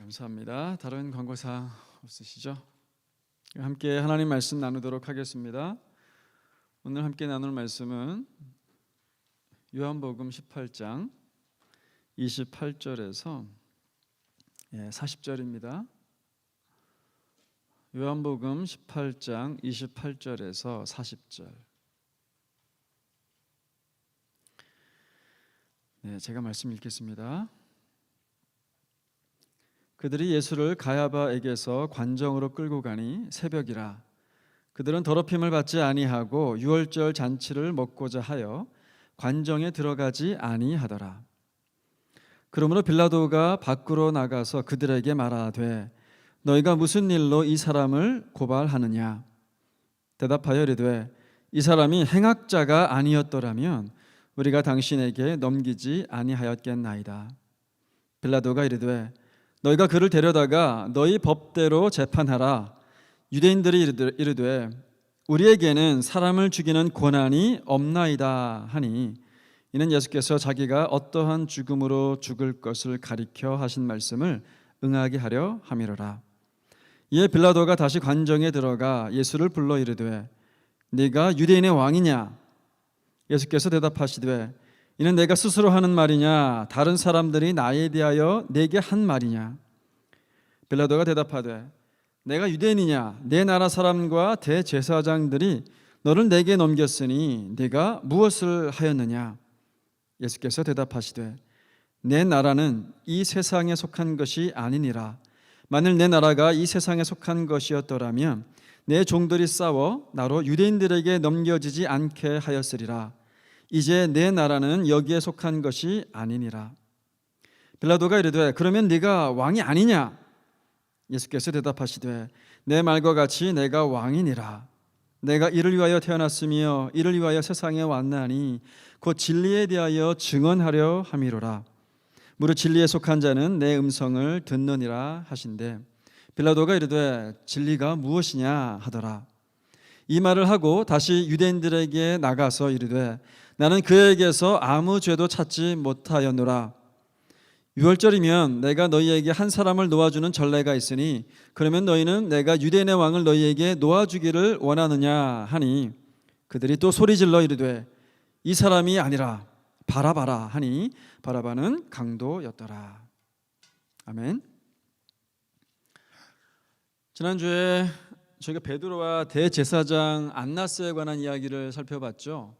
감사합니다. 다른 광고사항 없으시죠? 함께 하나님 말씀 나누도록 하겠습니다. 오늘 함께 나눌 말씀은 요한복음 18장 28절에서 40절입니다. 요한복음 18장 28절에서 40절. 제가 말씀 읽겠습니다. 그들이 예수를 가야바에게서 관정으로 끌고 가니 새벽이라. 그들은 더럽힘을 받지 아니하고 유월절 잔치를 먹고자 하여 관정에 들어가지 아니하더라. 그러므로 빌라도가 밖으로 나가서 그들에게 말하되 너희가 무슨 일로 이 사람을 고발하느냐? 대답하여 이르되 이 사람이 행악자가 아니었더라면 우리가 당신에게 넘기지 아니하였겠나이다. 빌라도가 이르되 너희가 그를 데려다가 너희 법대로 재판하라. 유대인들이 이르되 우리에게는 사람을 죽이는 권한이 없나이다 하니 이는 예수께서 자기가 어떠한 죽음으로 죽을 것을 가리켜 하신 말씀을 응하게 하려 함이로라. 이에 빌라도가 다시 관정에 들어가 예수를 불러 이르되 네가 유대인의 왕이냐? 예수께서 대답하시되 이는 내가 스스로 하는 말이냐 다른 사람들이 나에 대하여 내게 한 말이냐? 빌라도가 대답하되 내가 유대인이냐? 내 나라 사람과 대제사장들이 너를 내게 넘겼으니 네가 무엇을 하였느냐? 예수께서 대답하시되 내 나라는 이 세상에 속한 것이 아니니라. 만일 내 나라가 이 세상에 속한 것이었더라면 내 종들이 싸워 나로 유대인들에게 넘겨지지 않게 하였으리라. 이제 내 나라는 여기에 속한 것이 아니니라. 빌라도가 이르되 그러면 네가 왕이 아니냐? 예수께서 대답하시되 내 말과 같이 내가 왕이니라. 내가 이를 위하여 태어났으며 이를 위하여 세상에 왔나니 곧 진리에 대하여 증언하려 함이로라. 무릇 진리에 속한 자는 내 음성을 듣느니라 하신대 빌라도가 이르되 진리가 무엇이냐 하더라. 이 말을 하고 다시 유대인들에게 나가서 이르되 나는 그에게서 아무 죄도 찾지 못하였노라. 유월절이면 내가 너희에게 한 사람을 놓아주는 전례가 있으니 그러면 너희는 내가 유대인의 왕을 너희에게 놓아주기를 원하느냐 하니 그들이 또 소리질러 이르되 이 사람이 아니라 바라바라 하니 바라바는 강도였더라. 아멘. 지난주에 저희가 베드로와 대제사장 안나스에 관한 이야기를 살펴봤죠.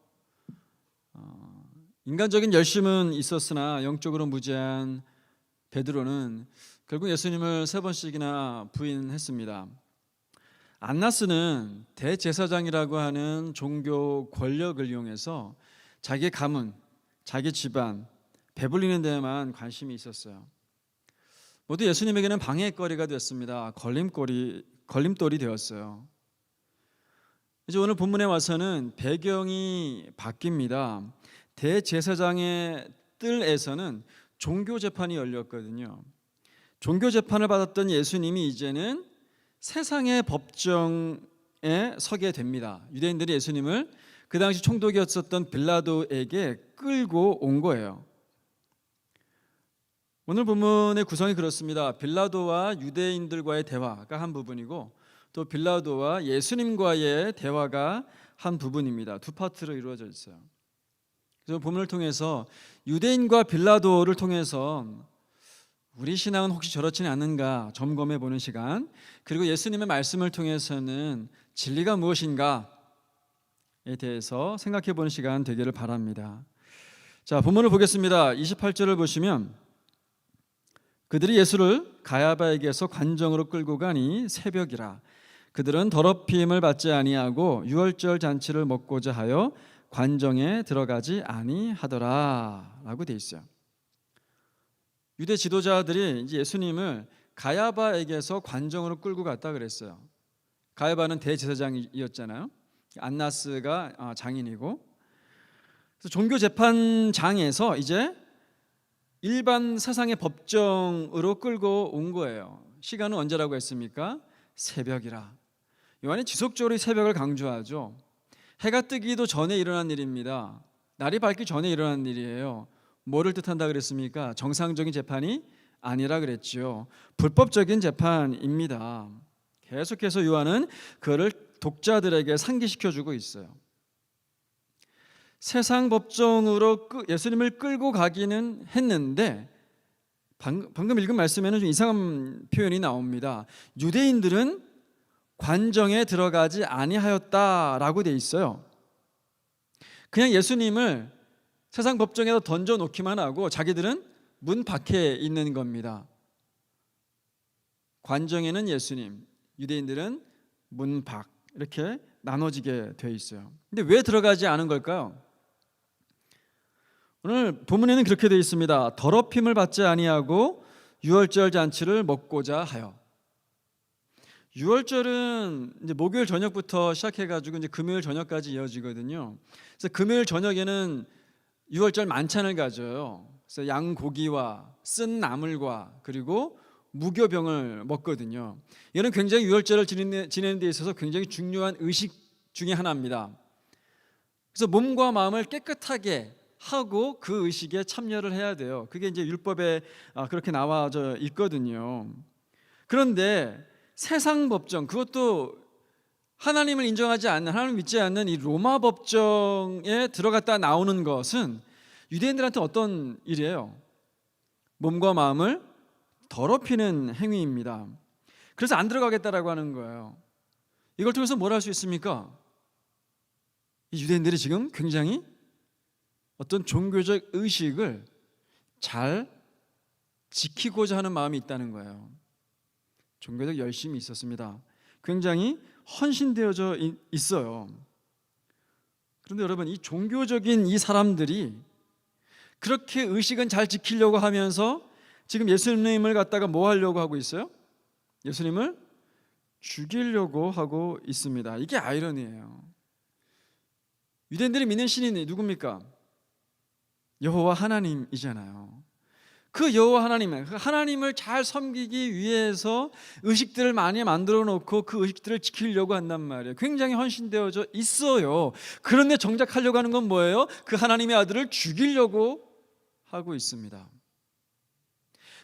인간적인 열심은 있었으나 영적으로 무지한 베드로는 결국 예수님을 3번씩이나 부인했습니다. 안나스는 대제사장이라고 하는 종교 권력을 이용해서 자기 가문, 자기 집안, 배불리는 데에만 관심이 있었어요. 모두 예수님에게는 방해거리가 됐습니다. 걸림돌이 되었어요. 이제 오늘 본문에 와서는 배경이 바뀝니다. 대제사장의 뜰에서는 종교 재판이 열렸거든요. 종교 재판을 받았던 예수님이 이제는 세상의 법정에 서게 됩니다. 유대인들이 예수님을 그 당시 총독이었었던 빌라도에게 끌고 온 거예요. 오늘 본문의 구성이 그렇습니다. 빌라도와 유대인들과의 대화가 한 부분이고 또 빌라도와 예수님과의 대화가 한 부분입니다. 두 파트로 이루어져 있어요. 그래서 본문을 통해서 유대인과 빌라도를 통해서 우리 신앙은 혹시 저렇지는 않은가 점검해 보는 시간, 그리고 예수님의 말씀을 통해서는 진리가 무엇인가에 대해서 생각해 보는 시간 되기를 바랍니다. 자, 본문을 보겠습니다. 28절을 보시면 그들이 예수를 가야바에게서 관정으로 끌고 가니 새벽이라. 그들은 더럽힘을 받지 아니하고 유월절 잔치를 먹고자 하여 관정에 들어가지 아니하더라 라고 돼 있어요. 유대 지도자들이 이제 예수님을 가야바에게서 관정으로 끌고 갔다 그랬어요. 가야바는 대제사장이었잖아요. 안나스가 장인이고, 그래서 종교 재판장에서 이제 일반 세상의 법정으로 끌고 온 거예요. 시간은 언제라고 했습니까? 새벽이라. 요한이 지속적으로 이 새벽을 강조하죠. 해가 뜨기도 전에 일어난 일입니다. 날이 밝기 전에 일어난 일이에요. 뭐를 뜻한다 그랬습니까? 정상적인 재판이 아니라 그랬지요. 불법적인 재판입니다. 계속해서 요한은 그를 독자들에게 상기시켜주고 있어요. 세상 법정으로 예수님을 끌고 가기는 했는데 방금 읽은 말씀에는 좀 이상한 표현이 나옵니다. 유대인들은 관정에 들어가지 아니하였다라고 돼 있어요. 그냥 예수님을 세상 법정에서 던져놓기만 하고 자기들은 문 밖에 있는 겁니다. 관정에는 예수님, 유대인들은 문 밖, 이렇게 나눠지게 돼 있어요. 근데 왜 들어가지 않은 걸까요? 오늘 본문에는 그렇게 되어 있습니다. 더럽힘을 받지 아니하고 유월절 잔치를 먹고자 하여. 유월절은 이제 목요일 저녁부터 시작해가지고 이제 금요일 저녁까지 이어지거든요. 그래서 금요일 저녁에는 유월절 만찬을 가져요. 그래서 양고기와 쓴 나물과 그리고 무교병을 먹거든요. 이는 굉장히 유월절을 지내는 데 있어서 굉장히 중요한 의식 중에 하나입니다. 그래서 몸과 마음을 깨끗하게 하고 그 의식에 참여를 해야 돼요. 그게 이제 율법에 그렇게 나와져 있거든요. 그런데 세상 법정, 그것도 하나님을 인정하지 않는, 하나님을 믿지 않는 이 로마 법정에 들어갔다 나오는 것은 유대인들한테 어떤 일이에요? 몸과 마음을 더럽히는 행위입니다. 그래서 안 들어가겠다라고 하는 거예요. 이걸 통해서 뭘 할 수 있습니까? 이 유대인들이 지금 굉장히 어떤 종교적 의식을 잘 지키고자 하는 마음이 있다는 거예요. 종교적 열심이 있었습니다. 굉장히 헌신되어져 있어요. 그런데 여러분, 이 종교적인 이 사람들이 그렇게 의식은 잘 지키려고 하면서 지금 예수님을 갖다가 뭐 하려고 하고 있어요? 예수님을 죽이려고 하고 있습니다. 이게 아이러니예요. 유대인들이 믿는 신이 누굽니까? 여호와 하나님이잖아요. 그 여호와 하나님을 잘 섬기기 위해서 의식들을 많이 만들어 놓고 그 의식들을 지키려고 한단 말이에요. 굉장히 헌신되어져 있어요. 그런데 정작 하려고 하는 건 뭐예요? 그 하나님의 아들을 죽이려고 하고 있습니다.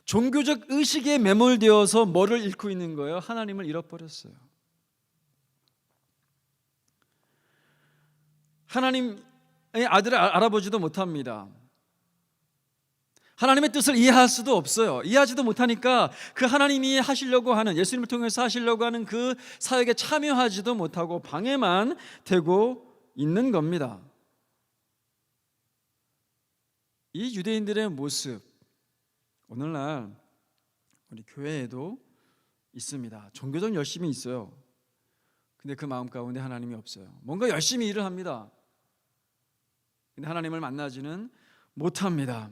종교적 의식에 매몰되어서 뭐를 잃고 있는 거예요? 하나님을 잃어버렸어요. 하나님의 아들을 알아보지도 못합니다. 하나님의 뜻을 이해할 수도 없어요. 이해하지도 못하니까 그 하나님이 하시려고 하는, 예수님을 통해서 하시려고 하는 그 사역에 참여하지도 못하고 방해만 되고 있는 겁니다. 이 유대인들의 모습, 오늘날 우리 교회에도 있습니다. 종교적 열심이 있어요. 근데 그 마음 가운데 하나님이 없어요. 뭔가 열심히 일을 합니다. 근데 하나님을 만나지는 못합니다.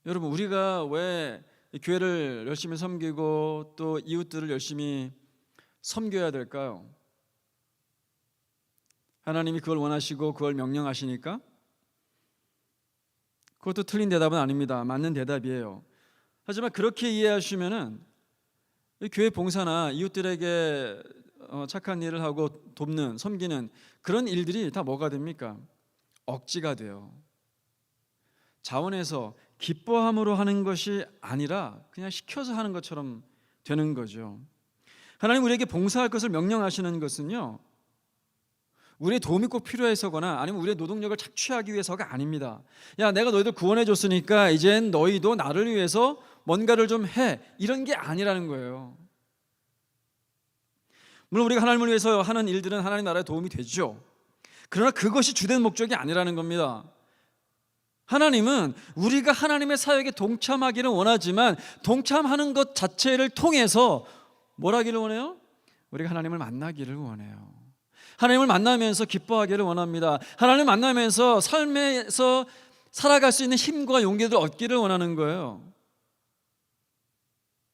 여러분, 우리가 왜 교회를 열심히 섬기고 또 이웃들을 열심히 섬겨야 될까요? 하나님이 그걸 원하시고 그걸 명령하시니까? 그것도 틀린 대답은 아닙니다. 맞는 대답이에요. 하지만 그렇게 이해하시면은 교회 봉사나 이웃들에게 착한 일을 하고 돕는, 섬기는 그런 일들이 다 뭐가 됩니까? 억지가 돼요. 자원해서 기뻐함으로 하는 것이 아니라 그냥 시켜서 하는 것처럼 되는 거죠. 하나님 우리에게 봉사할 것을 명령하시는 것은요, 우리의 도움이 꼭 필요해서거나 아니면 우리의 노동력을 착취하기 위해서가 아닙니다. 야, 내가 너희들 구원해 줬으니까 이젠 너희도 나를 위해서 뭔가를 좀 해, 이런 게 아니라는 거예요. 물론 우리가 하나님을 위해서 하는 일들은 하나님 나라에 도움이 되죠. 그러나 그것이 주된 목적이 아니라는 겁니다. 하나님은 우리가 하나님의 사역에 동참하기를 원하지만 동참하는 것 자체를 통해서 뭘 하기를 원해요? 우리가 하나님을 만나기를 원해요. 하나님을 만나면서 기뻐하기를 원합니다. 하나님을 만나면서 삶에서 살아갈 수 있는 힘과 용기를 얻기를 원하는 거예요.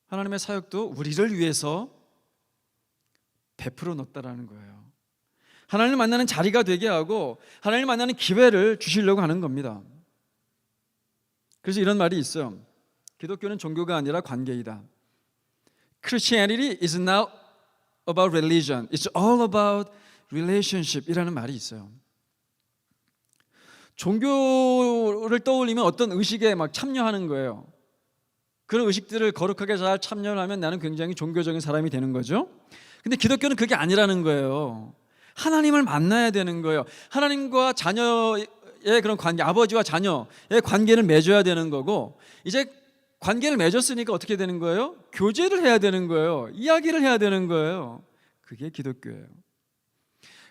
하나님의 사역도 우리를 위해서 베풀어 놓았다라는 거예요. 하나님을 만나는 자리가 되게 하고 하나님을 만나는 기회를 주시려고 하는 겁니다. 그래서 이런 말이 있어요. 기독교는 종교가 아니라 관계이다. Christianity is not about religion. It's all about relationship 이라는 말이 있어요. 종교를 떠올리면 어떤 의식에 막 참여하는 거예요. 그런 의식들을 거룩하게 잘 참여를 하면 나는 굉장히 종교적인 사람이 되는 거죠. 근데 기독교는 그게 아니라는 거예요. 하나님을 만나야 되는 거예요. 하나님과 자녀의 그런 관계, 아버지와 자녀의 관계를 맺어야 되는 거고, 이제 관계를 맺었으니까 어떻게 되는 거예요? 교제를 해야 되는 거예요. 이야기를 해야 되는 거예요. 그게 기독교예요.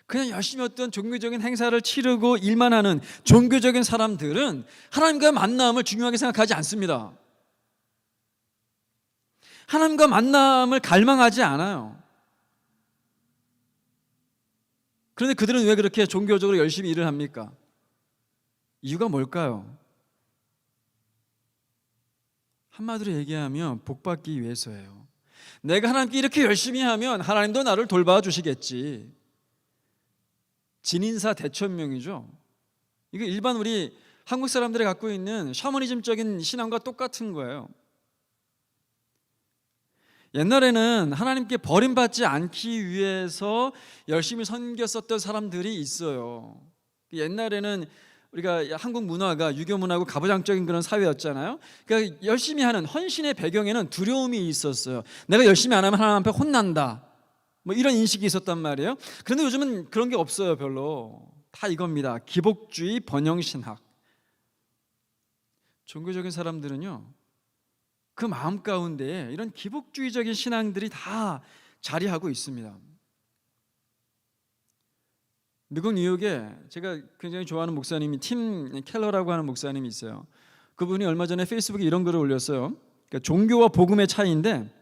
그냥 열심히 어떤 종교적인 행사를 치르고 일만 하는 종교적인 사람들은 하나님과 만남을 중요하게 생각하지 않습니다. 하나님과 만남을 갈망하지 않아요. 그런데 그들은 왜 그렇게 종교적으로 열심히 일을 합니까? 이유가 뭘까요? 한마디로 얘기하면 복받기 위해서예요. 내가 하나님께 이렇게 열심히 하면 하나님도 나를 돌봐주시겠지. 진인사 대천명이죠. 이게 일반 우리 한국 사람들이 갖고 있는 샤머니즘적인 신앙과 똑같은 거예요. 옛날에는 하나님께 버림받지 않기 위해서 열심히 섬겼었던 사람들이 있어요. 옛날에는 우리가 한국 문화가 유교 문화고 가부장적인 그런 사회였잖아요. 그러니까 열심히 하는 헌신의 배경에는 두려움이 있었어요. 내가 열심히 안 하면 하나님 앞에 혼난다, 뭐 이런 인식이 있었단 말이에요. 그런데 요즘은 그런 게 없어요. 별로. 다 이겁니다. 기복주의 번영신학. 종교적인 사람들은요, 그 마음 가운데에 이런 기복주의적인 신앙들이 다 자리하고 있습니다. 미국 뉴욕에 제가 굉장히 좋아하는 목사님이 팀 켈러라고 하는 목사님이 있어요. 그분이 얼마 전에 페이스북에 이런 글을 올렸어요. 그러니까 종교와 복음의 차이인데,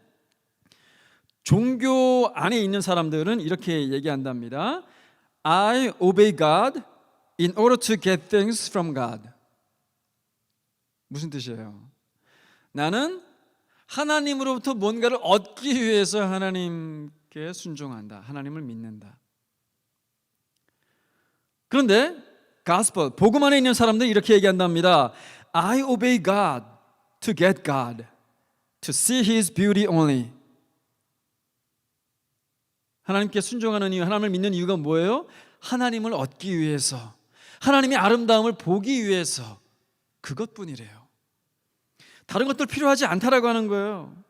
종교 안에 있는 사람들은 이렇게 얘기한답니다. I obey God in order to get things from God. 무슨 뜻이에요? 나는 하나님으로부터 뭔가를 얻기 위해서 하나님께 순종한다. 하나님을 믿는다. 그런데 가스펠, 복음 안에 있는 사람들은 이렇게 얘기한답니다. I obey God to get God, to see His beauty only. 하나님께 순종하는 이유, 하나님을 믿는 이유가 뭐예요? 하나님을 얻기 위해서, 하나님의 아름다움을 보기 위해서, 그것뿐이래요. 다른 것들 필요하지 않다라고 하는 거예요.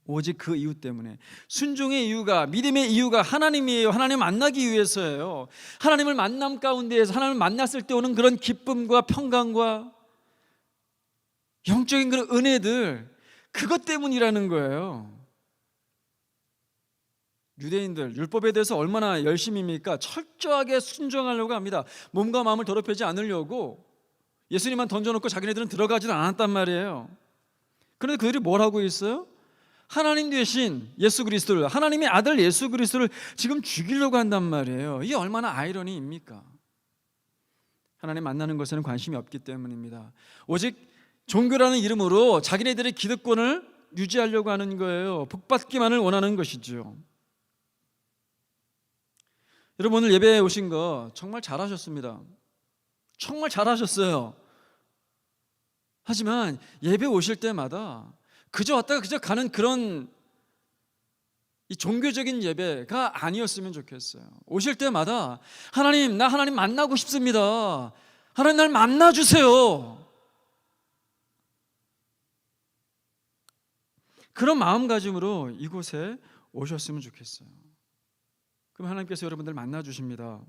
오직 그 이유 때문에. 순종의 이유가, 믿음의 이유가 하나님이에요. 하나님을 만나기 위해서예요. 하나님을 만남 가운데에서 하나님을 만났을 때 오는 그런 기쁨과 평강과 영적인 그런 은혜들, 그것 때문이라는 거예요. 유대인들 율법에 대해서 얼마나 열심입니까? 철저하게 순종하려고 합니다. 몸과 마음을 더럽히지 않으려고 예수님만 던져놓고 자기네들은 들어가지도 않았단 말이에요. 그런데 그들이 뭘 하고 있어요? 하나님 되신 예수 그리스도를, 하나님의 아들 예수 그리스도를 지금 죽이려고 한단 말이에요. 이게 얼마나 아이러니입니까? 하나님 만나는 것에는 관심이 없기 때문입니다. 오직 종교라는 이름으로 자기네들의 기득권을 유지하려고 하는 거예요. 복받기만을 원하는 것이죠. 여러분, 오늘 예배에 오신 거 정말 잘하셨습니다. 정말 잘하셨어요. 하지만 예배 오실 때마다 그저 왔다가 그저 가는 그런 이 종교적인 예배가 아니었으면 좋겠어요. 오실 때마다 하나님, 나 하나님 만나고 싶습니다. 하나님, 날 만나주세요. 그런 마음가짐으로 이곳에 오셨으면 좋겠어요. 그럼 하나님께서 여러분들 만나주십니다.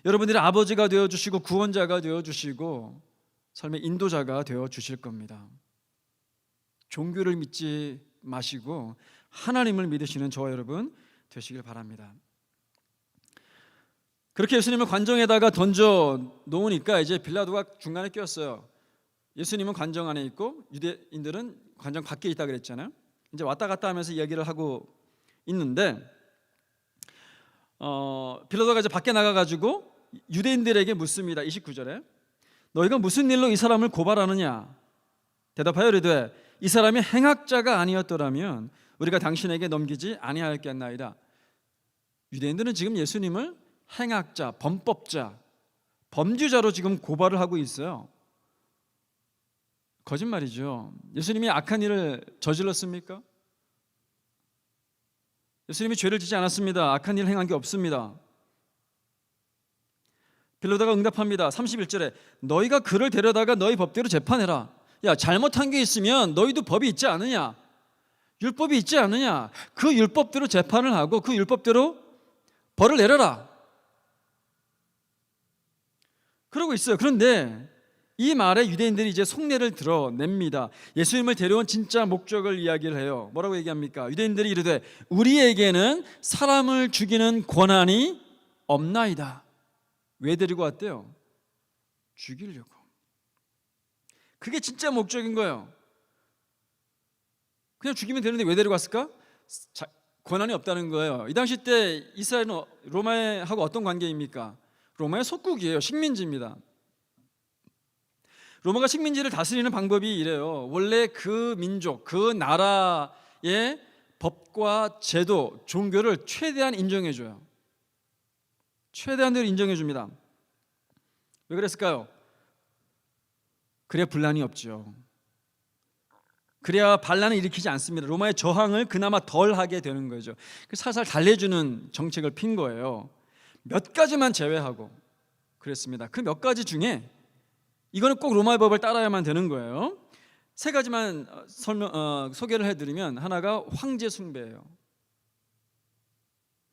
여러분들의 아버지가 되어주시고 구원자가 되어주시고 삶의 인도자가 되어주실 겁니다. 종교를 믿지 마시고 하나님을 믿으시는 저와 여러분 되시길 바랍니다. 그렇게 예수님을 관정에다가 던져 놓으니까 이제 빌라도가 중간에 끼었어요. 예수님은 관정 안에 있고 유대인들은 관정 밖에 있다 그랬잖아요. 이제 왔다 갔다 하면서 이야기를 하고 있는데 빌라도가 이제 밖에 나가가지고 유대인들에게 묻습니다. 29절에 너희가 무슨 일로 이 사람을 고발하느냐? 대답하여 이르되 이 사람이 행악자가 아니었더라면 우리가 당신에게 넘기지 아니하였겠나이다. 유대인들은 지금 예수님을 행악자, 범법자, 범죄자로 지금 고발을 하고 있어요. 거짓말이죠. 예수님이 악한 일을 저질렀습니까? 예수님이 죄를 짓지 않았습니다. 악한 일을 행한 게 없습니다. 빌라도가 응답합니다. 31절에 너희가 그를 데려다가 너희 법대로 재판해라. 야, 잘못한 게 있으면 너희도 법이 있지 않느냐? 율법이 있지 않느냐? 그 율법대로 재판을 하고 그 율법대로 벌을 내려라. 그러고 있어요. 그런데 이 말에 유대인들이 이제 속내를 드러냅니다. 예수님을 데려온 진짜 목적을 이야기를 해요. 뭐라고 얘기합니까? 유대인들이 이르되 우리에게는 사람을 죽이는 권한이 없나이다. 왜 데리고 왔대요? 죽이려고. 그게 진짜 목적인 거예요. 그냥 죽이면 되는데 왜 데리고 왔을까? 권한이 없다는 거예요. 이 당시 때 이스라엘은 로마하고 어떤 관계입니까? 로마의 속국이에요. 식민지입니다. 로마가 식민지를 다스리는 방법이 이래요. 원래 그 민족, 그 나라의 법과 제도, 종교를 최대한 인정해줘요. 최대한대로 인정해줍니다. 왜 그랬을까요? 그래야 분란이 없죠. 그래야 반란을 일으키지 않습니다. 로마의 저항을 그나마 덜 하게 되는 거죠. 살살 달래주는 정책을 핀 거예요. 몇 가지만 제외하고 그랬습니다. 그 몇 가지 중에 이거는 꼭 로마의 법을 따라야만 되는 거예요. 세 가지만 소개를 해드리면, 하나가 황제 숭배예요.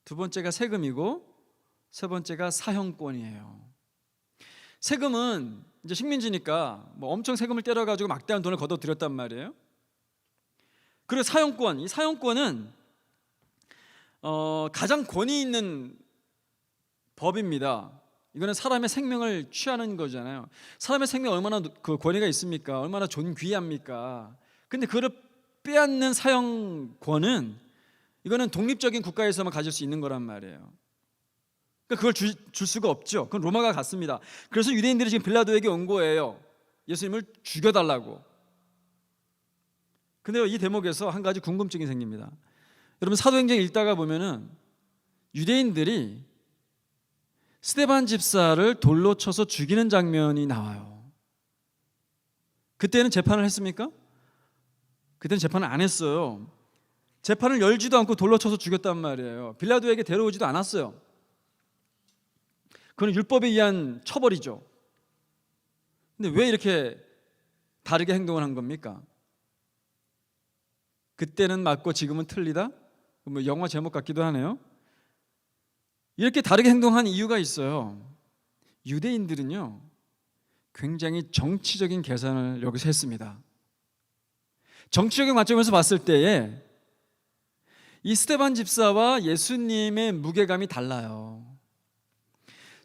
두 번째가 세금이고, 세 번째가 사형권이에요. 세금은 이제 식민지니까 뭐 엄청 세금을 때려가지고 막대한 돈을 걷어들였단 말이에요. 그리고 사형권, 이 사형권은 가장 권위 있는 법입니다. 이거는 사람의 생명을 취하는 거잖아요. 사람의 생명 얼마나 그 권위가 있습니까? 얼마나 존귀합니까? 근데 그걸 빼앗는 사형권은 이거는 독립적인 국가에서만 가질 수 있는 거란 말이에요. 그러니까 그걸 줄 수가 없죠. 그건 로마가 갖습니다. 그래서 유대인들이 지금 빌라도에게 온 거예요. 예수님을 죽여달라고. 근데 이 대목에서 한 가지 궁금증이 생깁니다. 여러분, 사도행전 읽다가 보면은 유대인들이 스데반 집사를 돌로 쳐서 죽이는 장면이 나와요. 그때는 재판을 했습니까? 그때는 재판을 안 했어요. 재판을 열지도 않고 돌로 쳐서 죽였단 말이에요. 빌라도에게 데려오지도 않았어요. 그건 율법에 의한 처벌이죠. 근데 왜 이렇게 다르게 행동을 한 겁니까? 그때는 맞고 지금은 틀리다? 뭐 영화 제목 같기도 하네요. 이렇게 다르게 행동한 이유가 있어요. 유대인들은요, 굉장히 정치적인 계산을 여기서 했습니다. 정치적인 관점에서 봤을 때에 이 스데반 집사와 예수님의 무게감이 달라요.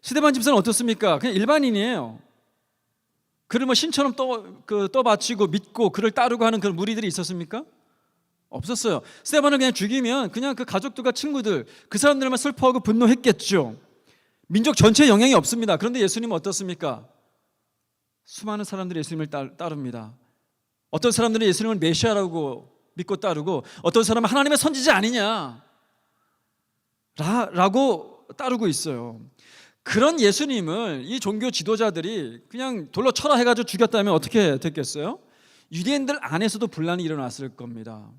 스데반 집사는 어떻습니까? 그냥 일반인이에요. 그를 뭐 신처럼 떠받치고 믿고 그를 따르고 하는 그런 무리들이 있었습니까? 없었어요. 스데반을 그냥 죽이면 그냥 그 가족들과 친구들, 그 사람들만 슬퍼하고 분노했겠죠. 민족 전체에 영향이 없습니다. 그런데 예수님은 어떻습니까? 수많은 사람들이 예수님을 따릅니다. 어떤 사람들은 예수님을 메시아라고 믿고 따르고, 어떤 사람은 하나님의 선지자 아니냐 라고 따르고 있어요. 그런 예수님을 이 종교 지도자들이 그냥 돌로 쳐라 해가지고 죽였다면 어떻게 됐겠어요? 유대인들 안에서도 분란이 일어났을 겁니다.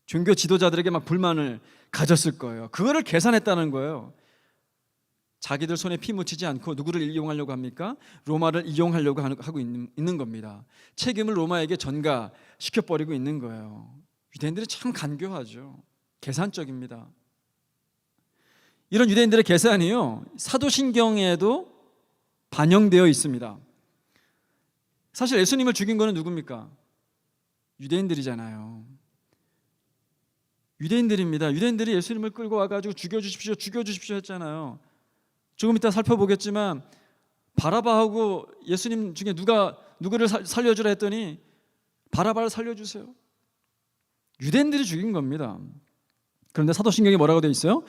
종교 지도자들에게 막 불만을 가졌을 거예요. 그거를 계산했다는 거예요. 자기들 손에 피 묻히지 않고 누구를 이용하려고 합니까? 로마를 이용하려고 하고 있는 겁니다. 책임을 로마에게 전가시켜버리고 있는 거예요. 유대인들이 참 간교하죠. 계산적입니다. 이런 유대인들의 계산이요, 사도신경에도 반영되어 있습니다. 사실 예수님을 죽인 거는 누굽니까? 유대인들이잖아요. 유대인들입니다. 유대인들이 예수님을 끌고 와가지고 죽여주십시오 했잖아요. 조금 이따 살펴보겠지만 바라바하고 예수님 중에 누구를 살려주라 했더니 바라바를 살려주세요. 유대인들이 죽인 겁니다. 그런데 사도신경에 뭐라고 되어 있어요?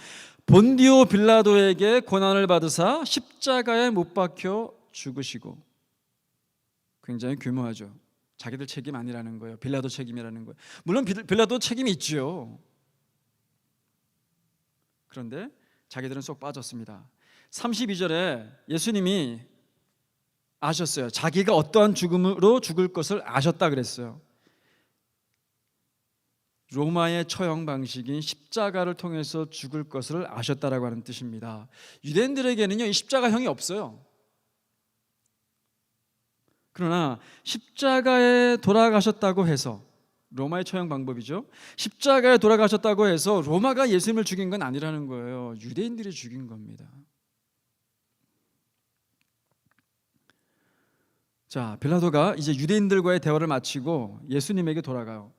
본디오 빌라도에게 고난을 받으사 십자가에 못 박혀 죽으시고. 굉장히 규모하죠. 자기들 책임 아니라는 거예요. 빌라도 책임이라는 거예요. 물론 빌라도 책임이 있죠. 그런데 자기들은 쏙 빠졌습니다. 32절에 예수님이 아셨어요. 자기가 어떠한 죽음으로 죽을 것을 아셨다 그랬어요. 로마의 처형 방식인 십자가를 통해서 죽을 것을 아셨다라고 하는 뜻입니다. 유대인들에게는요, 이 십자가형이 없어요. 그러나 십자가에 돌아가셨다고 해서, 로마의 처형 방법이죠. 십자가에 돌아가셨다고 해서 로마가 예수님을 죽인 건 아니라는 거예요. 유대인들이 죽인 겁니다. 자, 빌라도가 이제 유대인들과의 대화를 마치고 예수님에게 돌아가요.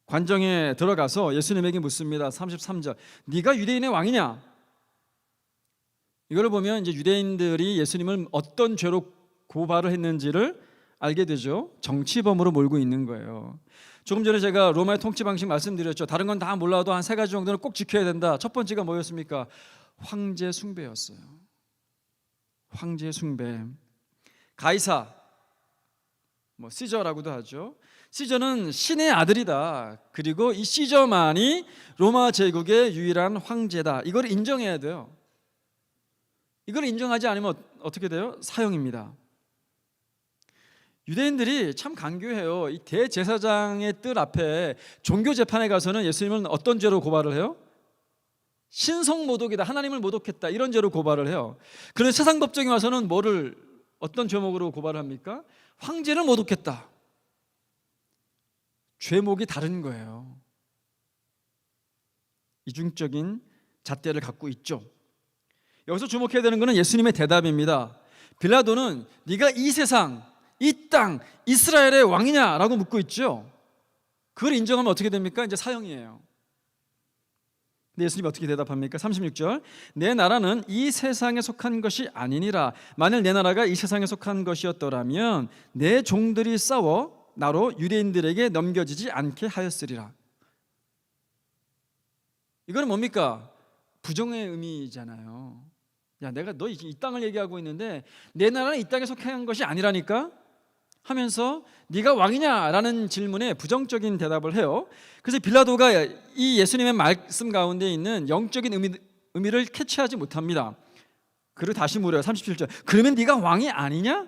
관정에 들어가서 예수님에게 묻습니다. 33절. 네가 유대인의 왕이냐? 이걸 보면 이제 유대인들이 예수님을 어떤 죄로 고발을 했는지를 알게 되죠. 정치범으로 몰고 있는 거예요. 조금 전에 제가 로마의 통치 방식 말씀드렸죠. 다른 건 다 몰라도 한 세 가지 정도는 꼭 지켜야 된다. 첫 번째가 뭐였습니까? 황제 숭배였어요. 황제 숭배. 가이사, 시저라고도 하죠. 시저는 신의 아들이다. 그리고 이 시저만이 로마 제국의 유일한 황제다. 이걸 인정해야 돼요. 이걸 인정하지 않으면 어떻게 돼요? 사형입니다. 유대인들이 참 간교해요. 이 대제사장의 뜰 앞에 종교 재판에 가서는 예수님은 어떤 죄로 고발을 해요? 신성 모독이다. 하나님을 모독했다. 이런 죄로 고발을 해요. 그런데 세상 법정에 와서는 어떤 죄목으로 고발을 합니까? 황제를 모독했다. 죄목이 다른 거예요. 이중적인 잣대를 갖고 있죠. 여기서 주목해야 되는 것은 예수님의 대답입니다. 빌라도는 네가 이 세상, 이 땅, 이스라엘의 왕이냐라고 묻고 있죠. 그걸 인정하면 어떻게 됩니까? 이제 사형이에요. 근데 예수님이 어떻게 대답합니까? 36절. 내 나라는 이 세상에 속한 것이 아니니라. 만일 내 나라가 이 세상에 속한 것이었더라면 내 종들이 싸워 나로 유대인들에게 넘겨지지 않게 하였으리라. 이거는 뭡니까? 부정의 의미잖아요. 야, 내가 너 이 땅을 얘기하고 있는데 내 나라는 이 땅에 속한 것이 아니라니까? 하면서 네가 왕이냐라는 질문에 부정적인 대답을 해요. 그래서 빌라도가 이 예수님의 말씀 가운데 있는 영적인 의미를 캐치하지 못합니다. 그리고 다시 물어요. 37절. 그러면 네가 왕이 아니냐?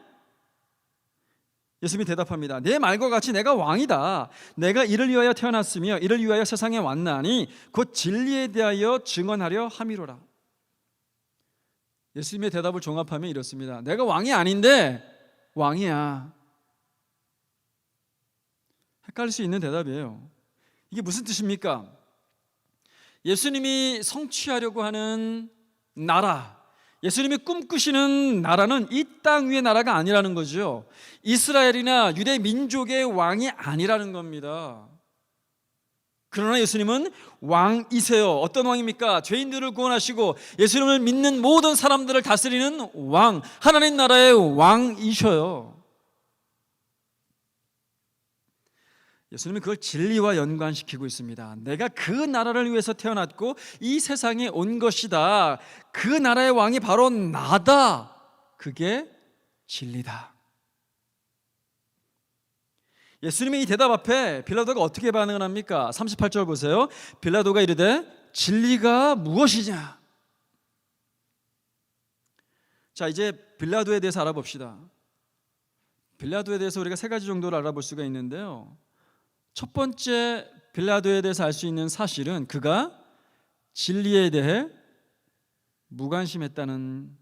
예수님이 대답합니다. 내 말과 같이 내가 왕이다. 내가 이를 위하여 태어났으며 이를 위하여 세상에 왔나니 곧 진리에 대하여 증언하려 함이로라. 예수님의 대답을 종합하면 이렇습니다. 내가 왕이 아닌데 왕이야. 헷갈릴 수 있는 대답이에요. 이게 무슨 뜻입니까? 예수님이 성취하려고 하는 나라, 예수님이 꿈꾸시는 나라는 이 땅 위의 나라가 아니라는 거죠. 이스라엘이나 유대 민족의 왕이 아니라는 겁니다. 그러나 예수님은 왕이세요. 어떤 왕입니까? 죄인들을 구원하시고 예수님을 믿는 모든 사람들을 다스리는 왕, 하나님 나라의 왕이셔요. 예수님은 그걸 진리와 연관시키고 있습니다. 내가 그 나라를 위해서 태어났고 이 세상에 온 것이다. 그 나라의 왕이 바로 나다. 그게 진리다. 예수님의 이 대답 앞에 빌라도가 어떻게 반응을 합니까? 38절 보세요. 빌라도가 이르되 진리가 무엇이냐? 자, 이제 빌라도에 대해서 알아봅시다. 빌라도에 대해서 우리가 세 가지 정도를 알아볼 수가 있는데요. 첫 번째 빌라도에 대해서 알 수 있는 사실은 그가 진리에 대해 무관심했다는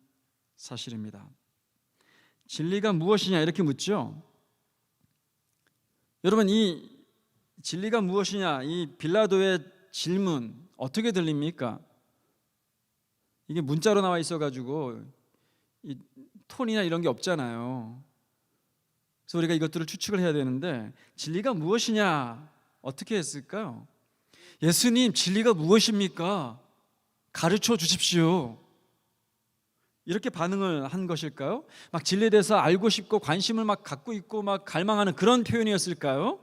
사실입니다. 진리가 무엇이냐 이렇게 묻죠. 여러분, 이 진리가 무엇이냐 이 빌라도의 질문 어떻게 들립니까? 이게 문자로 나와 있어가지고 이 톤이나 이런 게 없잖아요. 그래서 우리가 이것들을 추측을 해야 되는데 진리가 무엇이냐 어떻게 했을까요? 예수님, 진리가 무엇입니까? 가르쳐 주십시오. 이렇게 반응을 한 것일까요? 막 진리에 대해서 알고 싶고 관심을 막 갖고 있고 막 갈망하는 그런 표현이었을까요?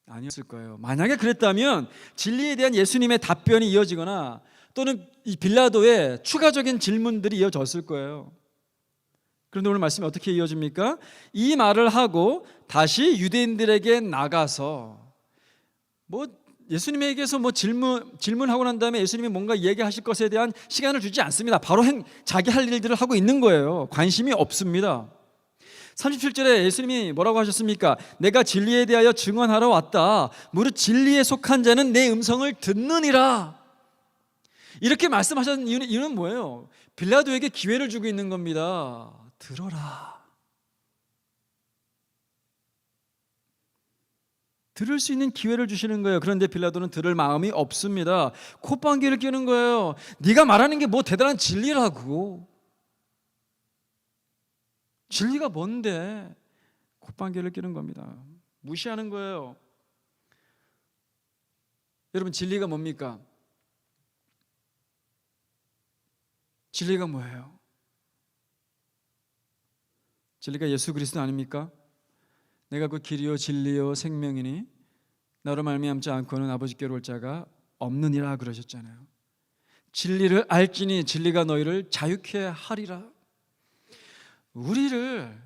아니었을 거예요. 만약에 그랬다면 진리에 대한 예수님의 답변이 이어지거나 또는 이 빌라도의 추가적인 질문들이 이어졌을 거예요. 그런데 오늘 말씀이 어떻게 이어집니까? 이 말을 하고 다시 유대인들에게 나가서 예수님에게서 질문하고 난 다음에 예수님이 뭔가 얘기하실 것에 대한 시간을 주지 않습니다. 바로 자기 할 일들을 하고 있는 거예요. 관심이 없습니다. 37절에 예수님이 뭐라고 하셨습니까? 내가 진리에 대하여 증언하러 왔다. 무릇 진리에 속한 자는 내 음성을 듣느니라. 이렇게 말씀하셨는 이유는 뭐예요? 빌라도에게 기회를 주고 있는 겁니다. 들어라. 들을 수 있는 기회를 주시는 거예요. 그런데 빌라도는 들을 마음이 없습니다. 콧방귀를 뀌는 거예요. 네가 말하는 게 뭐 대단한 진리라고. 진리가 뭔데? 콧방귀를 뀌는 겁니다. 무시하는 거예요. 여러분, 진리가 뭡니까? 진리가 뭐예요? 진리가 예수 그리스도 아닙니까? 내가 그 길이요 진리요 생명이니 나로 말미암지 않고는 아버지께로 올 자가 없느니라 그러셨잖아요. 진리를 알지니 진리가 너희를 자유케 하리라. 우리를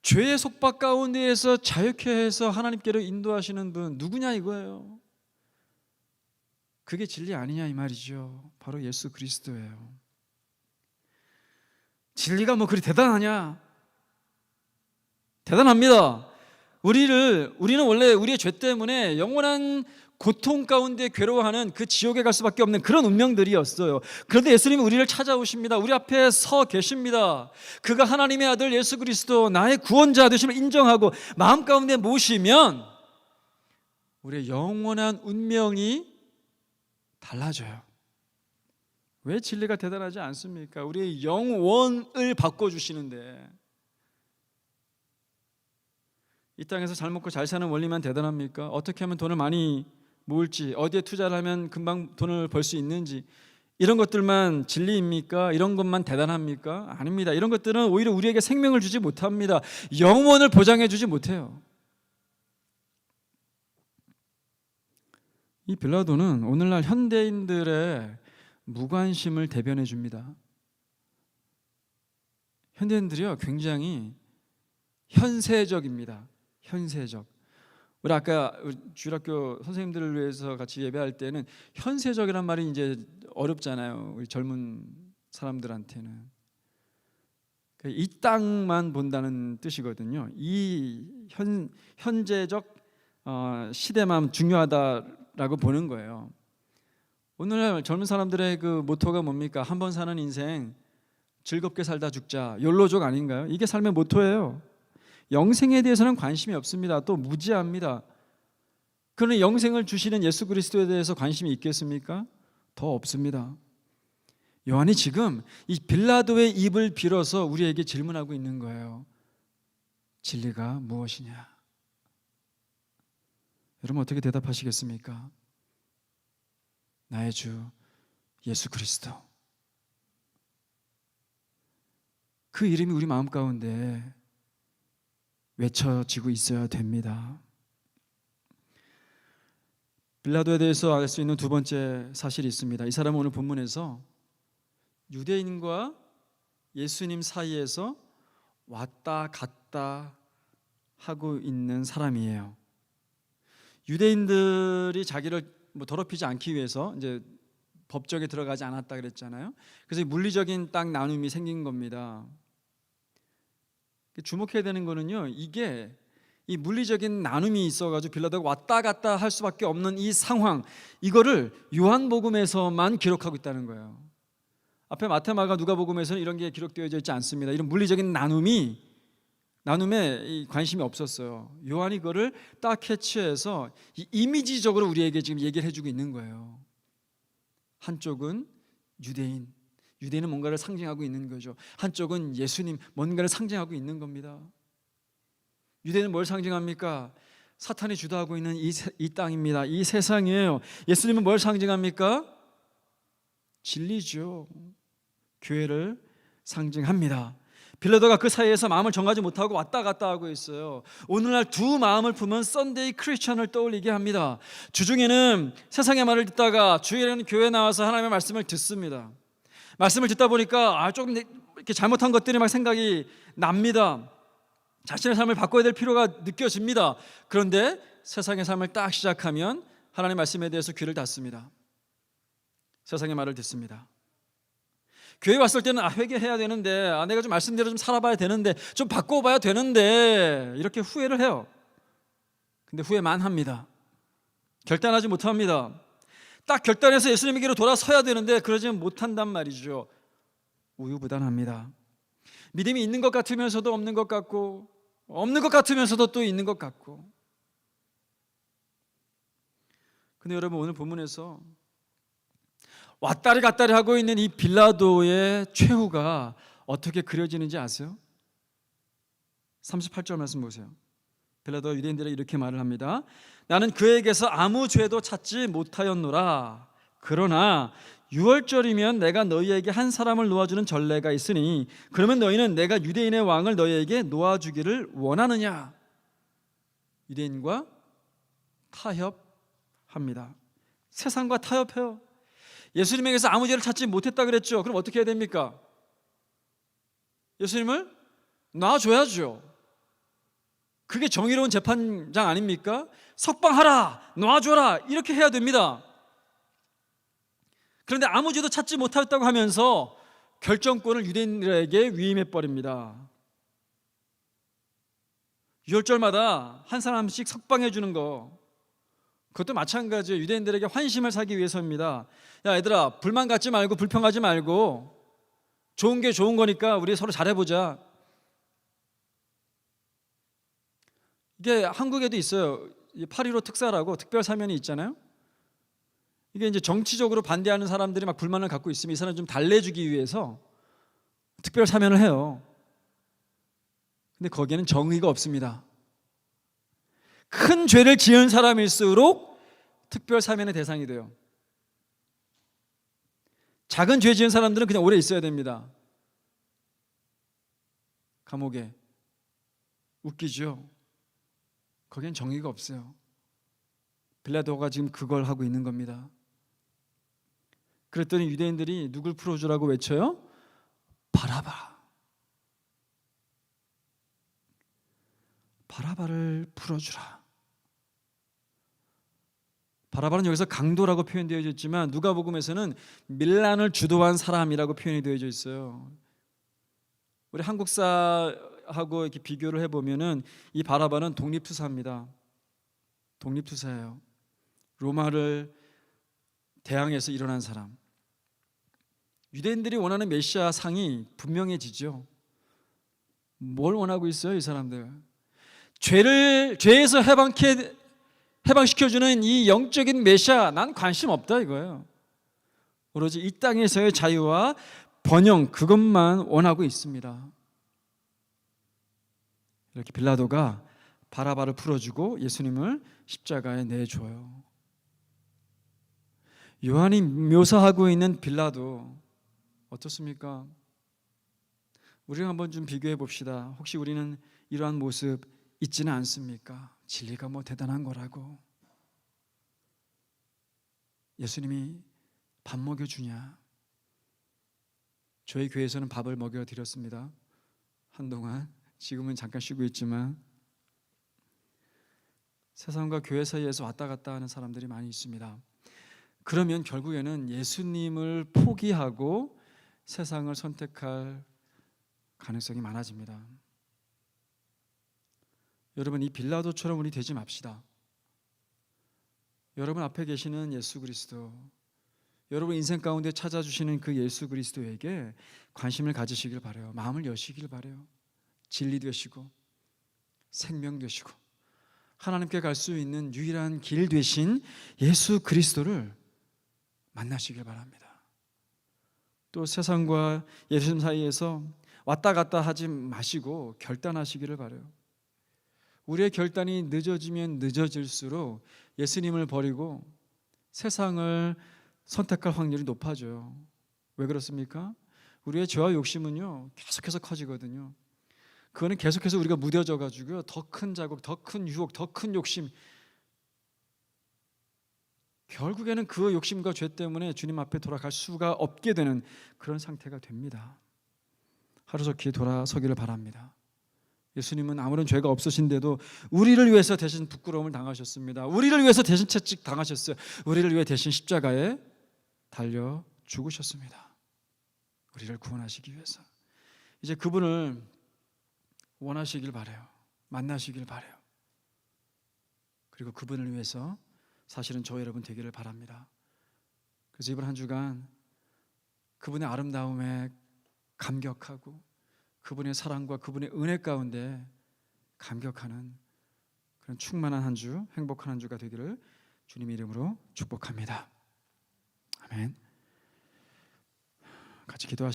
죄의 속박 가운데에서 자유케 해서 하나님께로 인도하시는 분 누구냐 이거예요. 그게 진리 아니냐 이 말이죠. 바로 예수 그리스도예요. 진리가 뭐 그리 대단하냐? 대단합니다. 우리는 원래 우리의 죄 때문에 영원한 고통 가운데 괴로워하는 그 지옥에 갈 수밖에 없는 그런 운명들이었어요. 그런데 예수님이 우리를 찾아오십니다. 우리 앞에 서 계십니다. 그가 하나님의 아들 예수 그리스도 나의 구원자 되심을 인정하고 마음 가운데 모시면 우리의 영원한 운명이 달라져요. 왜 진리가 대단하지 않습니까? 우리의 영원을 바꿔주시는데 이 땅에서 잘 먹고 잘 사는 원리만 대단합니까? 어떻게 하면 돈을 많이 모을지, 어디에 투자를 하면 금방 돈을 벌 수 있는지 이런 것들만 진리입니까? 이런 것만 대단합니까? 아닙니다. 이런 것들은 오히려 우리에게 생명을 주지 못합니다. 영원을 보장해 주지 못해요. 이 빌라도는 오늘날 현대인들의 무관심을 대변해 줍니다. 현대인들이요 굉장히 현세적입니다. 현세적. 우리 아까 주일학교 선생님들을 위해서 같이 예배할 때는 현세적이란 말이 이제 어렵잖아요. 우리 젊은 사람들한테는 이 땅만 본다는 뜻이거든요. 이 현재적 시대만 중요하다라고 보는 거예요. 오늘날 젊은 사람들의 그 모토가 뭡니까? 한 번 사는 인생 즐겁게 살다 죽자. 욜로족 아닌가요? 이게 삶의 모토예요. 영생에 대해서는 관심이 없습니다. 또 무지합니다. 그러나 영생을 주시는 예수 그리스도에 대해서 관심이 있겠습니까? 더 없습니다. 요한이 지금 이 빌라도의 입을 빌어서 우리에게 질문하고 있는 거예요. 진리가 무엇이냐? 여러분 어떻게 대답하시겠습니까? 나의 주 예수 그리스도. 그 이름이 우리 마음 가운데 외쳐지고 있어야 됩니다. 빌라도에 대해서 알 수 있는 두 번째 사실이 있습니다. 이 사람은 오늘 본문에서 유대인과 예수님 사이에서 왔다 갔다 하고 있는 사람이에요. 유대인들이 자기를 더럽히지 않기 위해서 이제 법적에 들어가지 않았다 그랬잖아요. 그래서 물리적인 딱 나눔이 생긴 겁니다. 주목해야 되는 거는요, 이게 이 물리적인 나눔이 있어가지고 빌라도가 왔다 갔다 할 수밖에 없는 이 상황, 이거를 요한복음에서만 기록하고 있다는 거예요. 앞에 마태, 마가, 누가복음에서는 이런 게 기록되어져 있지 않습니다. 이런 물리적인 나눔에 관심이 없었어요. 요한이 그거를 딱 캐치해서 이미지적으로 우리에게 지금 얘기를 해주고 있는 거예요. 한쪽은 유대인은 뭔가를 상징하고 있는 거죠. 한쪽은 예수님, 뭔가를 상징하고 있는 겁니다. 유대인은 뭘 상징합니까? 사탄이 주도하고 있는 이 땅입니다. 이 세상이에요. 예수님은 뭘 상징합니까? 진리죠. 교회를 상징합니다. 빌라도가 그 사이에서 마음을 정하지 못하고 왔다 갔다 하고 있어요. 오늘날 두 마음을 품은 썬데이 크리스천을 떠올리게 합니다. 주중에는 세상의 말을 듣다가 주일에는 교회에 나와서 하나님의 말씀을 듣습니다. 말씀을 듣다 보니까 조금 이렇게 잘못한 것들이 막 생각이 납니다. 자신의 삶을 바꿔야 될 필요가 느껴집니다. 그런데 세상의 삶을 딱 시작하면 하나님의 말씀에 대해서 귀를 닫습니다. 세상의 말을 듣습니다. 교회 왔을 때는 회개해야 되는데, 내가 좀 말씀대로 좀 살아봐야 되는데, 좀 바꿔봐야 되는데, 이렇게 후회를 해요. 근데 후회만 합니다. 결단하지 못합니다. 딱 결단해서 예수님에게로 돌아서야 되는데 그러지 못한단 말이죠. 우유부단합니다. 믿음이 있는 것 같으면서도 없는 것 같고, 없는 것 같으면서도 또 있는 것 같고. 근데 여러분, 오늘 본문에서 왔다리 갔다리 하고 있는 이 빌라도의 최후가 어떻게 그려지는지 아세요? 38절 말씀 보세요. 빌라도가 유대인들에게 이렇게 말을 합니다. 나는 그에게서 아무 죄도 찾지 못하였노라. 그러나 유월절이면 내가 너희에게 한 사람을 놓아주는 전례가 있으니 그러면 너희는 내가 유대인의 왕을 너희에게 놓아주기를 원하느냐? 유대인과 타협합니다. 세상과 타협해요. 예수님에게서 아무 죄를 찾지 못했다 그랬죠. 그럼 어떻게 해야 됩니까? 예수님을 놔줘야죠. 그게 정의로운 재판장 아닙니까? 석방하라, 놔줘라, 이렇게 해야 됩니다. 그런데 아무 죄도 찾지 못했다고 하면서 결정권을 유대인들에게 위임해버립니다. 유월절마다 한 사람씩 석방해 주는 거, 그것도 마찬가지예요. 유대인들에게 환심을 사기 위해서입니다. 야, 얘들아, 불만 갖지 말고 불평하지 말고 좋은 게 좋은 거니까 우리 서로 잘해보자. 이게 한국에도 있어요. 8.15 특사라고 특별 사면이 있잖아요. 이게 이제 정치적으로 반대하는 사람들이 막 불만을 갖고 있으면 이 사람 좀 달래주기 위해서 특별 사면을 해요. 근데 거기에는 정의가 없습니다. 큰 죄를 지은 사람일수록 특별 사면의 대상이 돼요. 작은 죄 지은 사람들은 그냥 오래 있어야 됩니다. 감옥에. 웃기죠? 거기엔 정의가 없어요. 빌라도가 지금 그걸 하고 있는 겁니다. 그랬더니 유대인들이 누굴 풀어주라고 외쳐요? 바라바. 바라바를 풀어주라. 바라바는 여기서 강도라고 표현되어 있지만 누가복음에서는 밀란을 주도한 사람이라고 표현이 되어져 있어요. 우리 한국사하고 이렇게 비교를 해보면은 이 바라바는 독립투사입니다. 독립투사예요. 로마를 대항해서 일어난 사람. 유대인들이 원하는 메시아 상이 분명해지죠. 뭘 원하고 있어요, 이 사람들? 죄에서 해방시켜주는 이 영적인 메시아, 난 관심 없다 이거예요. 오로지 이 땅에서의 자유와 번영, 그것만 원하고 있습니다. 이렇게 빌라도가 바라바를 풀어주고 예수님을 십자가에 내줘요. 요한이 묘사하고 있는 빌라도 어떻습니까? 우리가 한번 좀 비교해 봅시다. 혹시 우리는 이러한 모습 있지는 않습니까? 진리가 뭐 대단한 거라고. 예수님이 밥 먹여주냐? 저희 교회에서는 밥을 먹여드렸습니다. 한동안. 지금은 잠깐 쉬고 있지만 세상과 교회 사이에서 왔다 갔다 하는 사람들이 많이 있습니다. 그러면 결국에는 예수님을 포기하고 세상을 선택할 가능성이 많아집니다. 여러분, 이 빌라도처럼 우리 되지 맙시다. 여러분 앞에 계시는 예수 그리스도, 여러분 인생 가운데 찾아주시는 그 예수 그리스도에게 관심을 가지시길 바라요. 마음을 여시길 바라요. 진리 되시고 생명 되시고 하나님께 갈 수 있는 유일한 길 되신 예수 그리스도를 만나시길 바랍니다. 또 세상과 예수님 사이에서 왔다 갔다 하지 마시고 결단하시기를 바라요. 우리의 결단이 늦어지면 늦어질수록 예수님을 버리고 세상을 선택할 확률이 높아져요. 왜 그렇습니까? 우리의 죄와 욕심은요 계속해서 커지거든요. 그거는 계속해서 우리가 무뎌져 가지고요 더 큰 자국, 더 큰 유혹, 더 큰 욕심, 결국에는 그 욕심과 죄 때문에 주님 앞에 돌아갈 수가 없게 되는 그런 상태가 됩니다. 하루속히 돌아서기를 바랍니다. 예수님은 아무런 죄가 없으신데도 우리를 위해서 대신 부끄러움을 당하셨습니다. 우리를 위해서 대신 채찍 당하셨어요. 우리를 위해 대신 십자가에 달려 죽으셨습니다. 우리를 구원하시기 위해서. 이제 그분을 원하시길 바라요. 만나시길 바라요. 그리고 그분을 위해서 사실은 저 여러분 되기를 바랍니다. 그래서 이번 한 주간 그분의 아름다움에 감격하고 그분의 사랑과 그분의 은혜 가운데 감격하는 그런 충만한 한 주, 행복한 한 주가 되기를 주님의 이름으로 축복합니다. 아멘. 같이 기도하시죠.